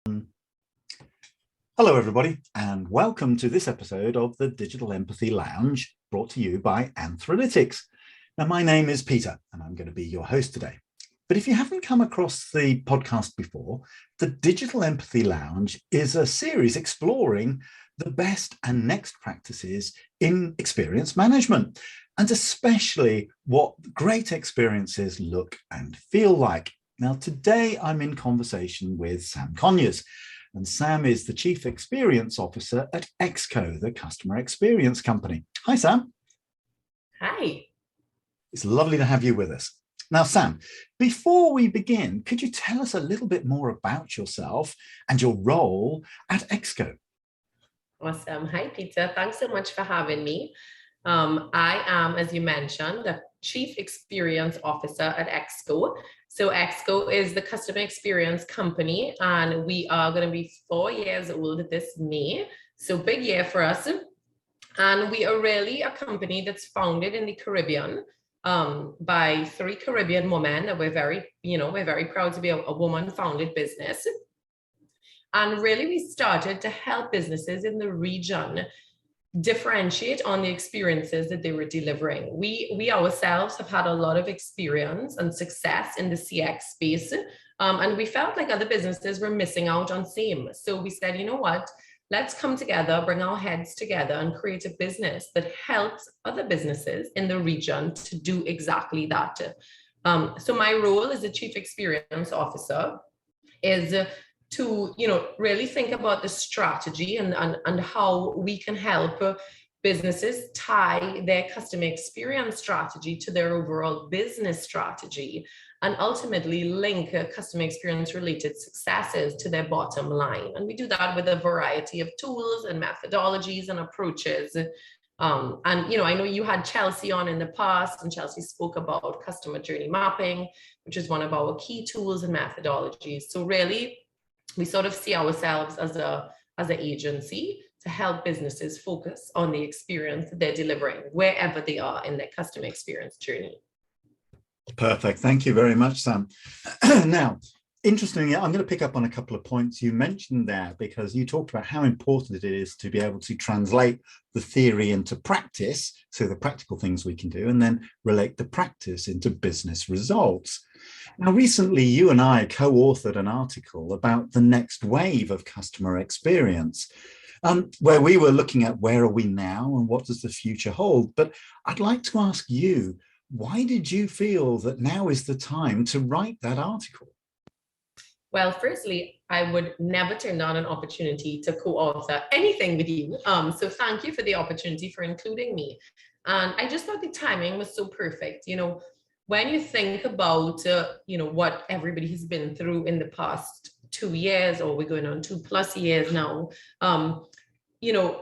Hello, everybody, and welcome to this episode of the Digital Empathy Lounge, brought to you by Anthralytics. Now, my name is Peter, and I'm going to be your host today. But if you haven't come across the podcast before, the Digital Empathy Lounge is a series exploring the best and next practices in experience management, and especially what great experiences look and feel like. Now, today I'm in conversation with Sam Conyers. And Sam is the Chief Experience Officer at Exco, the customer experience company. Hi, Sam. Hi. It's lovely to have you with us. Now, Sam, before we begin, could you tell us a little bit more about yourself and your role at Exco? Awesome. Hi, Peter. Thanks so much for having me. I am, as you mentioned, the Chief Experience Officer at Exco. So Exco is the customer experience company, and we are going to be 4 years old this May. So big year for us. And we are really a company that's founded in the Caribbean by 3 Caribbean women. And we're very proud to be a woman-founded business. And really, we started to help businesses in the region differentiate on the experiences that they were delivering. We ourselves have had a lot of experience and success in the CX space, and we felt like other businesses were missing out on same. So we said, you know what, let's come together, bring our heads together and create a business that helps other businesses in the region to do exactly that. So my role as a Chief Experience Officer is to really think about the strategy and how we can help businesses tie their customer experience strategy to their overall business strategy, and ultimately link customer experience related successes to their bottom line. And we do that with a variety of tools and methodologies and approaches. I know you had Chelsea on in the past, and Chelsea spoke about customer journey mapping, which is one of our key tools and methodologies. So really, we sort of see ourselves as an agency to help businesses focus on the experience that they're delivering wherever they are in their customer experience journey. Perfect. Thank you very much, Sam. Now, interestingly, I'm going to pick up on a couple of points you mentioned there, because you talked about how important it is to be able to translate the theory into practice, so the practical things we can do, and then relate the practice into business results. Now, recently, you and I co-authored an article about the next wave of customer experience, where we were looking at where are we now and what does the future hold. But I'd like to ask you, why did you feel that now is the time to write that article? Well, firstly, I would never turn down an opportunity to co-author anything with you. So thank you for the opportunity for including me. And I just thought the timing was so perfect. When you think about, what everybody has been through in the past 2 years, or we're going on 2+ years now,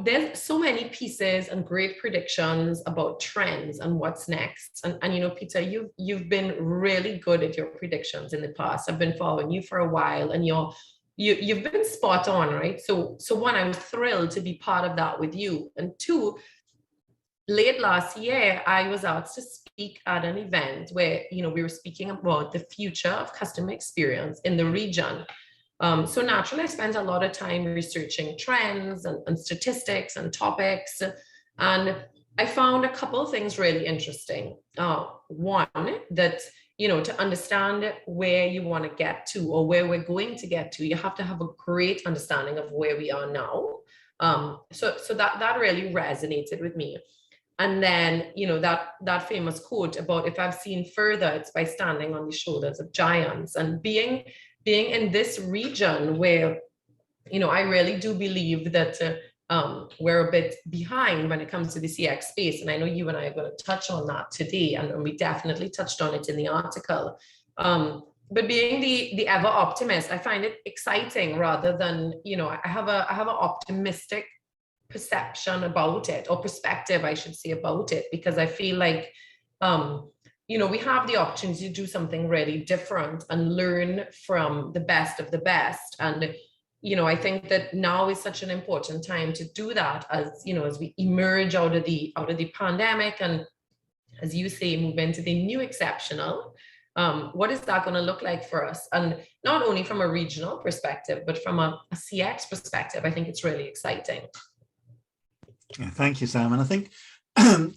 there's so many pieces and great predictions about trends and what's next. And Peter, you've been really good at your predictions in the past. I've been following you for a while, and you've been spot on, right? So one, I was thrilled to be part of that with you. And two, late last year, I was asked to speak at an event where, we were speaking about the future of customer experience in the region. So naturally, I spent a lot of time researching trends and statistics and topics. And I found a couple of things really interesting. One, that, to understand where you want to get to, or where we're going to get to, you have to have a great understanding of where we are now. So that really resonated with me. And then, that famous quote about, if I've seen further, it's by standing on the shoulders of giants. And being in this region where, I really do believe that we're a bit behind when it comes to the CX space. And I know you and I are going to touch on that today, and we definitely touched on it in the article. But being the ever optimist, I find it exciting rather than, I have an optimistic perception about it, or perspective, I should say, about it, because I feel like, we have the opportunity to do something really different and learn from the best of the best. And, I think that now is such an important time to do that, as we emerge out of the pandemic, and, as you say, move into the new exceptional. What is that going to look like for us? And not only from a regional perspective, but from a CX perspective, I think it's really exciting. Yeah, thank you, Sam. And I think, and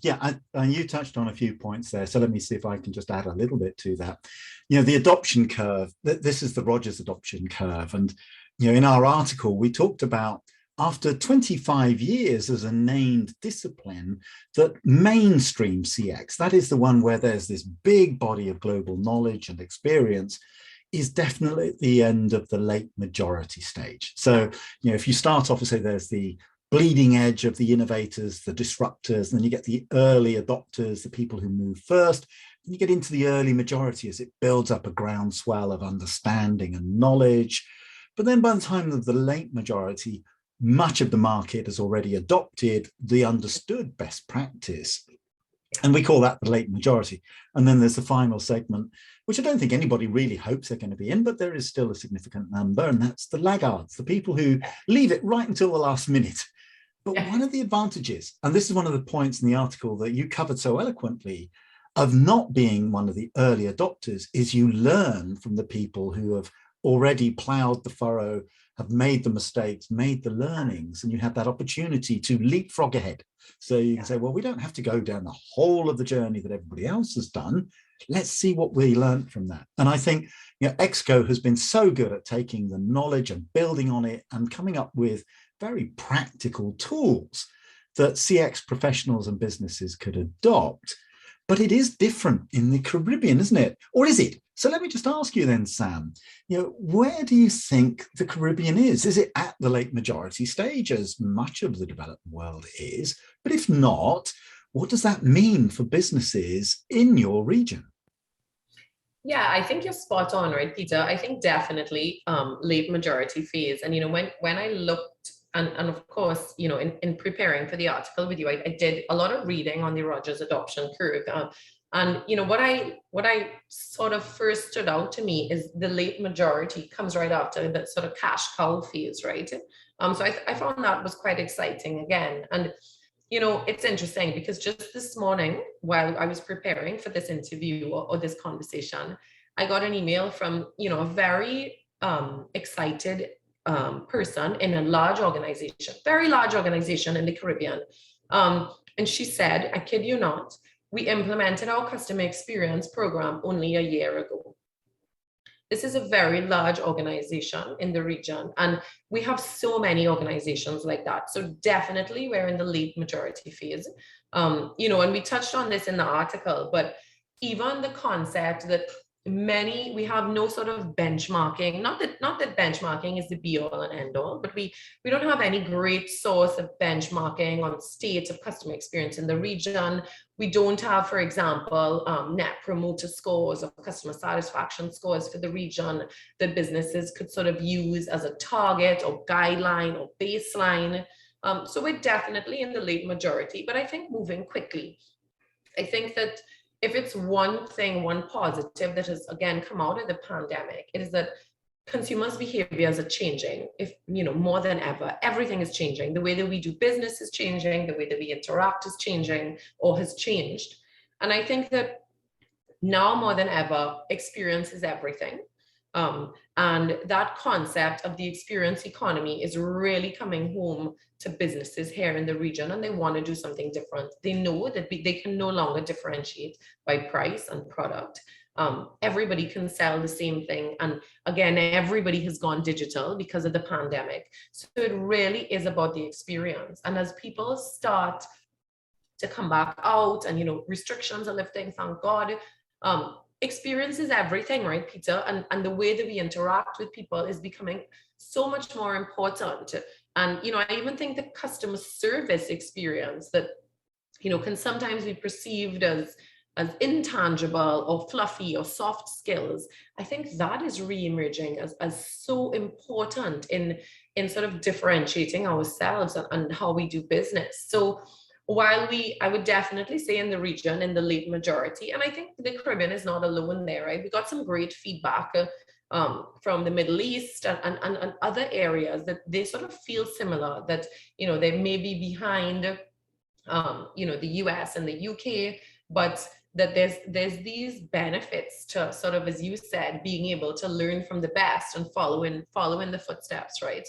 you touched on a few points there. So let me see if I can just add a little bit to that. The adoption curve, this is the Rogers adoption curve. And, in our article, we talked about after 25 years as a named discipline, that mainstream CX, that is the one where there's this big body of global knowledge and experience, is definitely at the end of the late majority stage. So, if you start off and say there's the bleeding edge of the innovators, the disruptors, and then you get the early adopters, the people who move first, and you get into the early majority as it builds up a groundswell of understanding and knowledge. But then by the time of the late majority, much of the market has already adopted the understood best practice. And we call that the late majority. And then there's the final segment, which I don't think anybody really hopes they're going to be in, but there is still a significant number. And that's the laggards, the people who leave it right until the last minute. But one of the advantages, and this is one of the points in the article that you covered so eloquently, of not being one of the early adopters, is you learn from the people who have already plowed the furrow, have made the mistakes, made the learnings, and you have that opportunity to leapfrog ahead. So you can say, well, we don't have to go down the whole of the journey that everybody else has done. Let's see what we learned from that. And I think Exco has been so good at taking the knowledge and building on it and coming up with very practical tools that CX professionals and businesses could adopt. But it is different in the Caribbean, isn't it? Or is it? So let me just ask you then, Sam, where do you think the Caribbean is? Is it at the late majority stage, as much of the developed world is? But if not, what does that mean for businesses in your region? Yeah, I think you're spot on, right, Peter? I think definitely late majority phase. And, when I looked, and of course, in preparing for the article with you, I did a lot of reading on the Rogers adoption curve. And what I sort of first stood out to me is the late majority comes right after the sort of cash cow phase, right? So I found that was quite exciting again. And it's interesting because just this morning, while I was preparing for this interview or this conversation, I got an email from a very excited person in a large organization, very large organization in the Caribbean. And she said, I kid you not, we implemented our customer experience program only a year ago. This is a very large organization in the region, and we have so many organizations like that. So definitely we're in the late majority phase. And we touched on this in the article, but even the concept that we have no sort of benchmarking, not that benchmarking is the be all and end all, but we don't have any great source of benchmarking on state of customer experience in the region. We don't have, for example, net promoter scores or customer satisfaction scores for the region that businesses could sort of use as a target or guideline or baseline. So we're definitely in the late majority, but I think moving quickly. I think that if it's one thing, one positive that has again come out of the pandemic, it is that consumers' behaviors are changing. If more than ever, everything is changing. The way that we do business is changing, the way that we interact is changing or has changed. And I think that now more than ever, experience is everything. And that concept of the experience economy is really coming home to businesses here in the region, and they want to do something different. They know that they can no longer differentiate by price and product. Everybody can sell the same thing. And again, everybody has gone digital because of the pandemic. So it really is about the experience. And as people start to come back out and, restrictions are lifting, thank God, experience is everything, right, Peter? And the way that we interact with people is becoming so much more important. And, I even think the customer service experience that, can sometimes be perceived as intangible or fluffy or soft skills, I think that is re-emerging as so important in sort of differentiating ourselves and how we do business. So while I would definitely say in the region, in the late majority, and I think the Caribbean is not alone there, right? We got some great feedback from the Middle East and other areas that they sort of feel similar, that, they may be behind, the US and the UK, but that there's these benefits to sort of, as you said, being able to learn from the best and following the footsteps, right?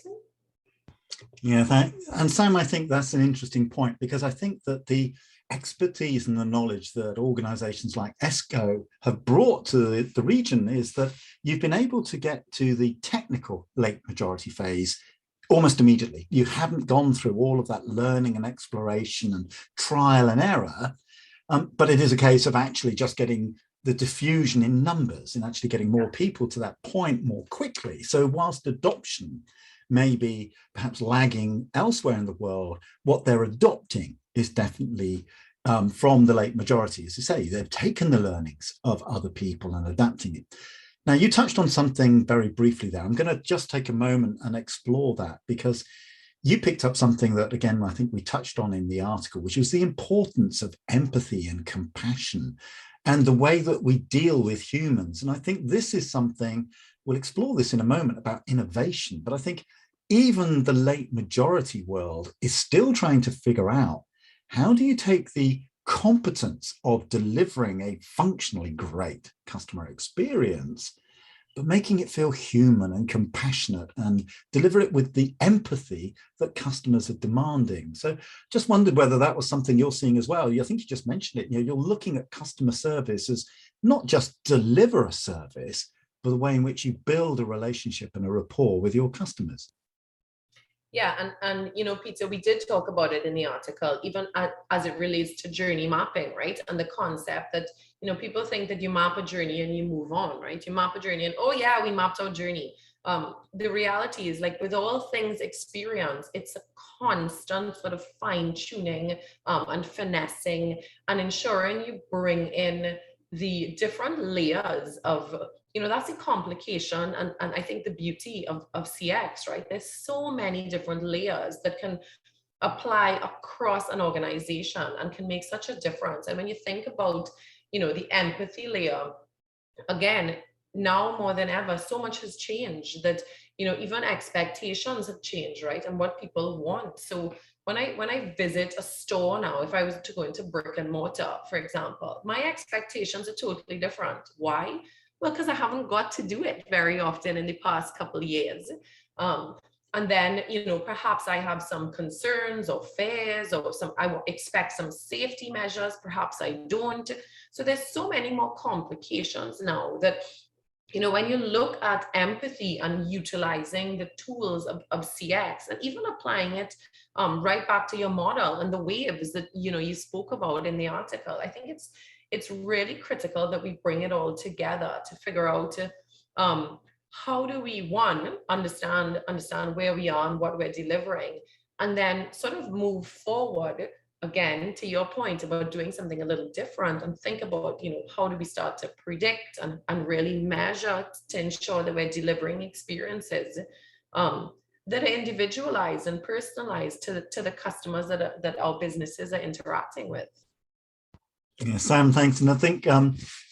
Yeah, and Sam, I think that's an interesting point, because I think that the expertise and the knowledge that organizations like Exco have brought to the region is that you've been able to get to the technical late majority phase almost immediately. You haven't gone through all of that learning and exploration and trial and error, but it is a case of actually just getting the diffusion in numbers and actually getting more people to that point more quickly. So whilst adoption may be perhaps lagging elsewhere in the world, what they're adopting is definitely from the late majority. As you say, they've taken the learnings of other people and adapting it. Now, you touched on something very briefly there. I'm going to just take a moment and explore that, because you picked up something that, again, I think we touched on in the article, which was the importance of empathy and compassion and the way that we deal with humans. And I think this is something, we'll explore this in a moment about innovation, but I think even the late majority world is still trying to figure out, how do you take the competence of delivering a functionally great customer experience, but making it feel human and compassionate, and deliver it with the empathy that customers are demanding? So just wondered whether that was something you're seeing as well. I think you just mentioned it. You're looking at customer service as not just deliver a service, but the way in which you build a relationship and a rapport with your customers. Yeah, and Peter, we did talk about it in the article, even as it relates to journey mapping, right? And the concept that, people think that you map a journey and you move on, right? You map a journey and, oh yeah, we mapped our journey. The reality is, like with all things experience, it's a constant sort of fine tuning and finessing and ensuring you bring in the different layers of, that's the complication and I think the beauty of CX, right? There's so many different layers that can apply across an organization and can make such a difference. And when you think about, the empathy layer, again, now more than ever, so much has changed that, even expectations have changed, right? And what people want. So when I visit a store now, if I was to go into brick and mortar, for example, my expectations are totally different. Why? Well, because I haven't got to do it very often in the past couple of years. And then, perhaps I have some concerns or fears, or I expect some safety measures. Perhaps I don't. So there's so many more complications now that, when you look at empathy and utilizing the tools of CX and even applying it right back to your model and the waves that, you spoke about in the article, I think it's really critical that we bring it all together to figure out how do we, one, understand where we are and what we're delivering, and then sort of move forward, again, to your point about doing something a little different, and think about, how do we start to predict and really measure to ensure that we're delivering experiences that are individualized and personalized to the customers that our businesses are interacting with. Yeah, Sam, thanks. And I think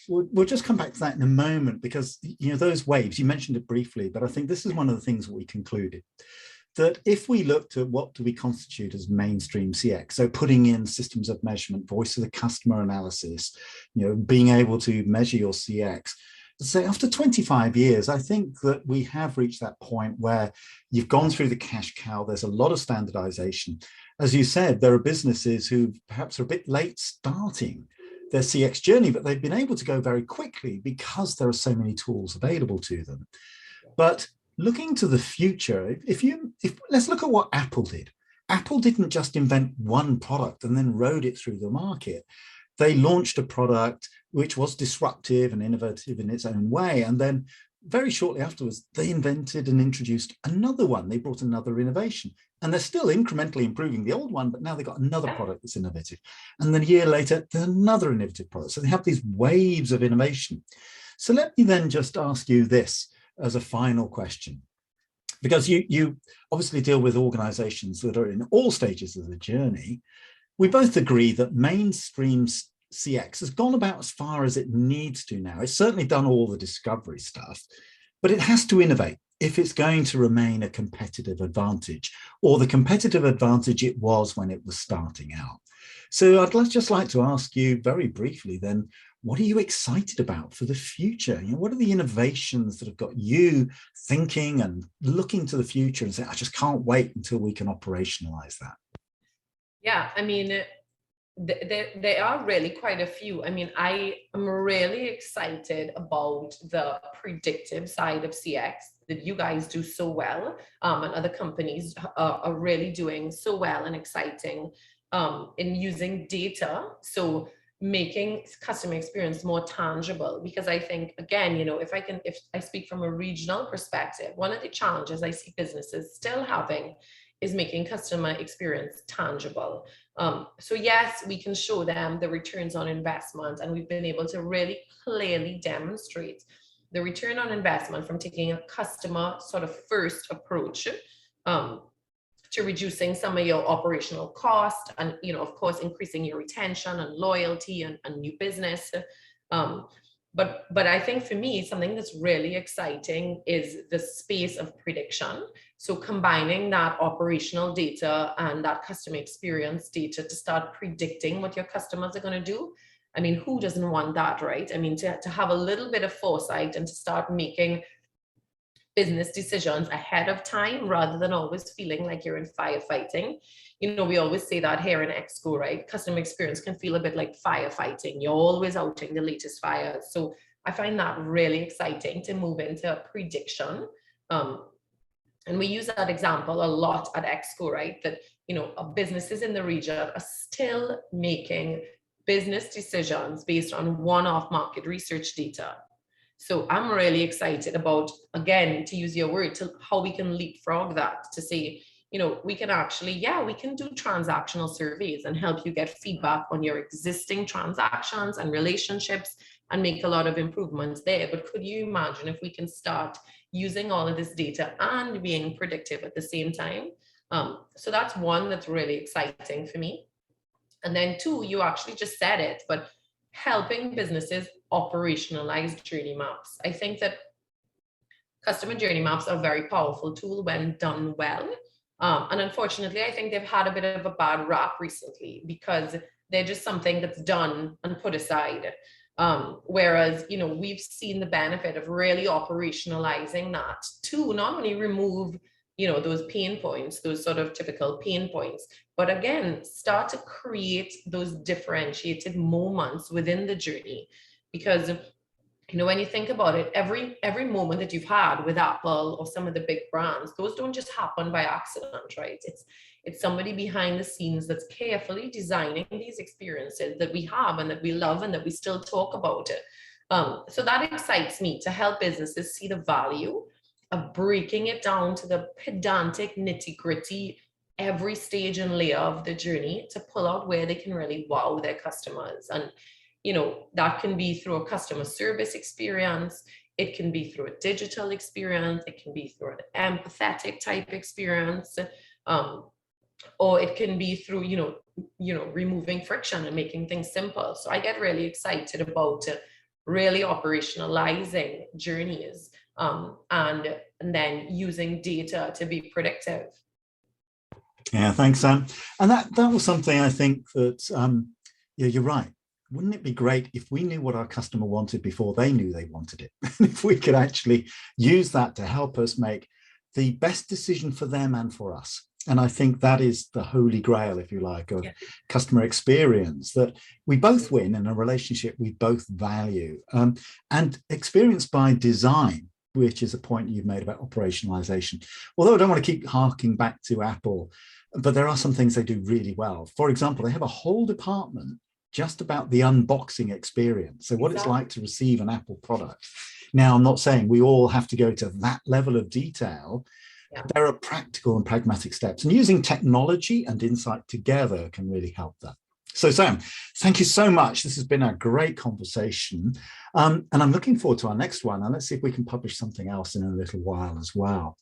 we'll just come back to that in a moment, because those waves, you mentioned it briefly, but I think this is one of the things that we concluded, that if we looked at what do we constitute as mainstream CX, so putting in systems of measurement, voice of the customer analysis, being able to measure your CX, say after 25 years, I think that we have reached that point where you've gone through the cash cow. There's a lot of standardization. As you said, there are businesses who perhaps are a bit late starting their CX journey, but they've been able to go very quickly because there are so many tools available to them. But looking to the future, if let's look at what Apple did. Apple didn't just invent one product and then rode it through the market. They launched a product which was disruptive and innovative in its own way, and then very shortly afterwards, they invented and introduced another one. They brought another innovation, and they're still incrementally improving the old one, but now they've got another product that's innovative. And then a year later, there's another innovative product. So they have these waves of innovation. So let me then just ask you this as a final question, because you obviously deal with organizations that are in all stages of the journey. We both agree that mainstream CX has gone about as far as it needs to now. It's certainly done all the discovery stuff, but it has to innovate if it's going to remain a competitive advantage, or the competitive advantage it was when it was starting out. So just like to ask you very briefly then, what are you excited about for the future? What are the innovations that have got you thinking and looking to the future and saying, I just can't wait until we can operationalize that? Yeah, I mean, there are really quite a few. I mean, I am really excited about the predictive side of CX that you guys do so well, and other companies are really doing so well and exciting in using data. So making customer experience more tangible, because I think, again, if I speak from a regional perspective, one of the challenges I see businesses still having is making customer experience tangible. So yes, we can show them the returns on investment, and we've been able to really clearly demonstrate the return on investment from taking a customer sort of first approach, um, to reducing some of your operational cost, and of course increasing your retention and loyalty and new business. Um, but I think for me, something that's really exciting is the space of prediction. So combining that operational data and that customer experience data to start predicting what your customers are going to do. I mean, who doesn't want that, right? I mean, to have a little bit of foresight and to start making business decisions ahead of time rather than always feeling like you're in firefighting. We always say that here in Exco, right? Customer experience can feel a bit like firefighting. You're always outing the latest fires. So I find that really exciting to move into prediction. And we use that example a lot at Exco, right? That, businesses in the region are still making business decisions based on one-off market research data. So I'm really excited about, again, to use your word, to how we can leapfrog that to say, we can actually, we can do transactional surveys and help you get feedback on your existing transactions and relationships and make a lot of improvements there. But could you imagine if we can start using all of this data and being predictive at the same time? So that's one that's really exciting for me. And then two, you actually just said it, but helping businesses operationalize journey maps. I think that customer journey maps are a very powerful tool when done well. And unfortunately, I think they've had a bit of a bad rap recently because they're just something that's done and put aside. Whereas, we've seen the benefit of really operationalizing that to not only remove, those pain points, those sort of typical pain points, but again, start to create those differentiated moments within the journey. Because when you think about it, every moment that you've had with Apple or some of the big brands, those don't just happen by accident, right? It's somebody behind the scenes that's carefully designing these experiences that we have and that we love and that we still talk about it. So that excites me, to help businesses see the value of breaking it down to the pedantic nitty-gritty, every stage and layer of the journey, to pull out where they can really wow their customers. And that can be through a customer service experience. It can be through a digital experience. It can be through an empathetic type experience. Or it can be through, removing friction and making things simple. So I get really excited about really operationalizing journeys, and then using data to be predictive. Yeah, thanks, Sam. And that was something I think that, you're right. Wouldn't it be great if we knew what our customer wanted before they knew they wanted it? If we could actually use that to help us make the best decision for them and for us. And I think that is the holy grail, if you like, of customer experience, that we both win in a relationship we both value. And experience by design, which is a point you've made about operationalization. Although I don't want to keep harking back to Apple, but there are some things they do really well. For example, they have a whole department just about the unboxing experience. So what it's like to receive an Apple product. Now, I'm not saying we all have to go to that level of detail. Yeah. There are practical and pragmatic steps, and using technology and insight together can really help that. So Sam, thank you so much. This has been a great conversation. And I'm looking forward to our next one. And let's see if we can publish something else in a little while as well.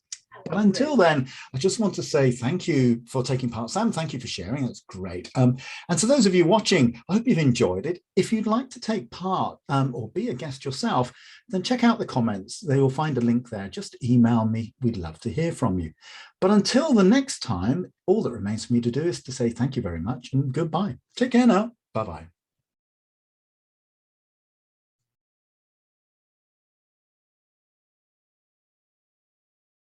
But until then, I just want to say thank you for taking part. Sam, thank you for sharing. That's great. And to those of you watching, I hope you've enjoyed it. If you'd like to take part or be a guest yourself, then check out the comments. They will find a link there. Just email me. We'd love to hear from you. But until the next time, all that remains for me to do is to say thank you very much and goodbye. Take care now. Bye-bye.